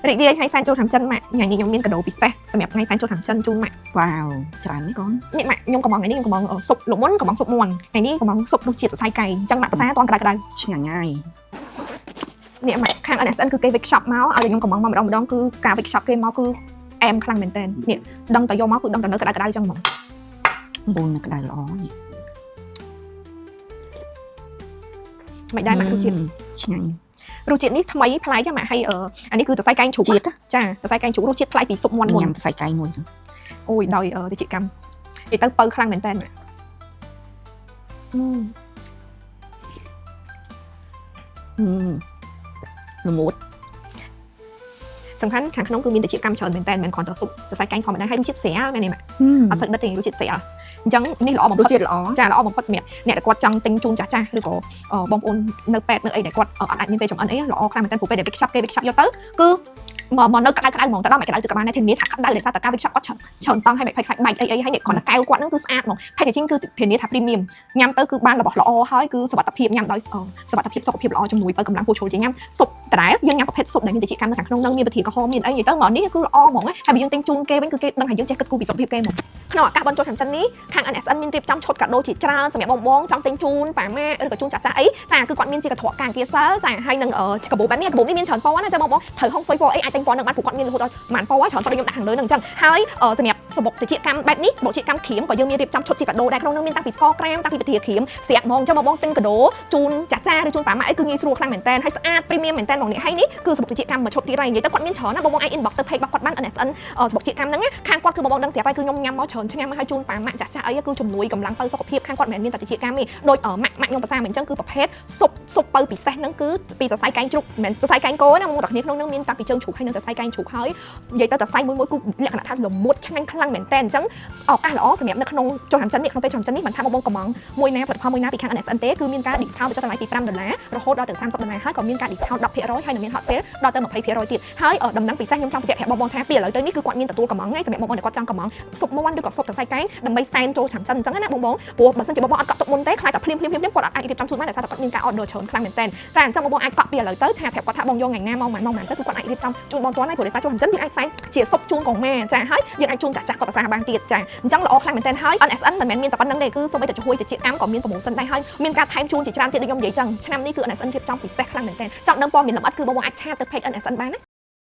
រីករាយថ្ងៃសែនចូលឆ្នាំចិនម៉ាក់ថ្ងៃនេះខ្ញុំមានកាដូពិសេសសម្រាប់ថ្ងៃសែនចូលឆ្នាំចិនជូនម៉ាក់ Wow ច្រើននេះកូន នេះម៉ាក់ខ្ញុំកំងថ្ងៃនេះខ្ញុំកំងស៊ុបលោកមុនកំងស៊ុបមាន់ថ្ងៃនេះកំងស៊ុបរសជាតិសរសៃកែងអញ្ចឹងម៉ាក់ភាសាតន់ក្តៅក្តៅ ឆ្ងាញ់ហើយ នេះម៉ាក់ខាង NSN គឺគេវិក shop មកឲ្យខ្ញុំកំងមកម្ដងគឺការវិក shop គេមកគឺអែមខ្លាំងមែនតើនេះដឹងតែយកមកគឺដឹងតែនៅក្តៅក្តៅអញ្ចឹងហ្មង បូននៅក្តៅល្អនេះ មិនដែរម៉ាក់រសជាតិ ឆ្ងាញ់ រសជាតិនេះថ្មីប្លែកម៉ាក់ហើយអានេះគឺសរសៃកែងជ្រូកចាសរសៃកែងជ្រូករសជាតិប្លែកពីស៊ុបមាន់មុន ញ៉ាំសរសៃកែងមួយ អូយដោយតិចកម្មនិយាយទៅបើខ្លាំងមែនតើម៉ាក់ល្មុត សំខាន់ខាងក្នុងគឺមានតិចកម្មច្រើនមែនតើមិនគ្រាន់តែស៊ុបសរសៃកែងធម្មតាហើយរសជាតិស្រាលមែនទេម៉ាក់អត់សូវដិតទេរសជាតិស្រាលអញ្ចឹងនេះល្អបំផុត រសជាតិល្អ ចាល្អបំផុតសម្រាប់អ្នកដែលគាត់ចង់ទិញជូនចាស់ចាស់ឬក៏បងប្អូននៅពេទ្យនៅអីដែលគាត់អត់អាចមានពេលចំអិនអីល្អខ្លាំងមែនតើព្រោះពេលដែលវិក shop គេវិក shop យកទៅគឺមកនៅក្តៅក្តៅហ្មងទៅដល់មកក្តៅទៅក្បាលណាធានាថាក្តៅដោយសារតែការវិក shop គាត់ច្រើនតង់ហើយមិនខ្លាចបែកអីហើយនេះគ្រាន់តែកែវគាត់ហ្នឹងគឺស្អាតហ្មង packaging គឺធានាថា premium ញ៉ាំទៅគឺបានរបស់ល្អហើយគឺសុវត្ថិភាពញ៉ាំដោយសុវត្ថិភាពសុខភាពល្អជំនួយបើកម្លាំងពោះជ្រុលជាញ៉ាំស៊ុបដដែលយើងញ៉ាំប្រភេទស៊ុបដែលមានតិចកម្មនៅខាងក្នុងនឹងមានវិធីក្រហមមានអីនិយាយទៅមកនេះគឺល្អហ្មងហើយបើយើងទិញជូនគេវិញគឺគេដឹងថាយើងចេះគិតគូរពីសុខភាពគេហ្មងក្នុងឱកាសបុណ្យចូលឆ្នាំចិននេះខាង NSN មានរៀបចំឈុតកាដូជាច្រើនសម្រាប់បងចង់ទិញជូនប៉ាម៉ាឬក៏ជូនចាស់ចាស់អីចាគឺគាត់មានជាកធរការគាសិលចាហើយនឹងកាបូបបែបនេះកាបូនេះមានច្រើនពណ៌ណាចាបងត្រូវហុងស៊ុយពណ៌អីអាចទិញពណ៌នឹងបានព្រោះគាត់មានរហូតដល់ប្រហែលពណ៌ច្រើនពណ៌ខ្ញុំដាក់ខាងលើនឹងអញ្ចឹងហើយសម្រាប់សបុកតិចកម្មបែបនេះសបុកតិចកម្មក្រៀមក៏យើងមានរៀបចំឈុតជាកាដូដែរក្នុងនឹងមានតាំងពីស្ករក្រាមតាំងពីវិធីក្រៀមស្រាក់ហ្មងអញ្ចឹងបងទិញកាដូជូនចាស់ចាឬជូនប៉ាម៉ាអីគឺងាយស្រួលខ្លាំងមែនតើហើយស្អាត premium មែនតើបងនេះហើយនេះគឺសបុកតិចកម្មមួយឈុតទៀតហើយនិយាយទៅគាត់មានច្រើនណាបងអាច inbox ទៅ page របស់គាត់បាន NSN សបុកតិចកម្មហ្នឹងខាងគាត់គឺបងដឹងស្រាប់ហើយគឺខ្ញុំញ៉ាំមកច្រើនឆ្នាំហើយជូនប៉ាម៉ាចាស់ចាស់អីគឺជំនួយកម្លាំងទៅសុខភាពខាងគាត់មិនមែនមានតែតិចកម្មទេដូចម៉ាក់ខ្ញុំភាសាមិនអញ្ចឹងគឺប្រភេទស៊ុបពៅពិសេសហ្នឹងគឺពីសរសៃកែងជ្រូកមិនមែនសរសៃកែងគោណាបងប្អូនទាំងគ្នាក្នុងហ្នឹងមានតាំងពីជើងជ្រូកហើយនិងសរសៃកែងជ្រូកហើយនិយាយទៅសរសៃមួយគឺលក្ខណៈថាល្មុតឆ្ងាញ់ខ្លាំងមែនតើអញ្ចឹងឱកាសល្អសម្រាប់នៅក្នុងចូលឆ្នាំចិននេះក្នុងពេលចូលឆ្នាំចិននេះមិនថាបងកំងមួយណាផលិតផលមួយណាពីខាង NSN ទេគឺមានការ discount ចុះតម្លៃពី$5រហូតដល់ទៅ$30ហើយក៏មានការ discount 10%ហើយនឹងមាន hot sale ដល់ទៅ20%ទៀតហើយដំណឹងពិសេសខ្ញុំចង់បញ្ជាក់ប្រាប់បងថាពីឥឡូវទៅនេះគឺគាត់មានទទួលកំងហើយសម្រាប់បងដែលគាត់ចង់កំងស៊ុបមាន់ឬក៏ស៊ុបសរសៃកែងដើម្បីសែនចូលឆ្នាំចិនអញ្ចឹងណាបងព្រោះបើសិនជាបងអត់កក់ទុកមុនទេខ្លាចតែភ្លាមគាត់អាចរៀបចំជូនបានដោយសារតែគាត់មានការ order ច្រើនខ្លាំងមែនតើចាអញ្ចឹងបងអាចកក់ពីឥឡូវទៅឆាប្រាប់គាត់ថាបងយកថ្ងៃណាម៉ោងម៉ានទៅគឺគាត់អាចរៀបចំជូនបងទាន់ហើយព្រោះដោយសារចូលឆ្នាំចិនយើងអាចសែនជាស៊ុបជូនកងម៉ាចាហើយយើងអាចជូនចាស់គាត់ភាសាបានទៀតចាអញ្ចឹងល្អខ្លាំងមែនតើហើយ NSN មិនមែនមានតែប៉ុណ្្នឹងទេគឺសូម្បីតែជួយតិចកម្មក៏មានប្រម៉ូសិនដែរហើយមានការថែមជូនជាច្រើនទៀតដូចខ្ញុំនិយាយចឹងឆ្នាំនេះគឺ NSN រៀបចំពិសេសខ្លាំងមែនតើចង់ដឹងព័ត៌មានលម្អិតគឺបងអាចឆាតទៅ page NSN បានណា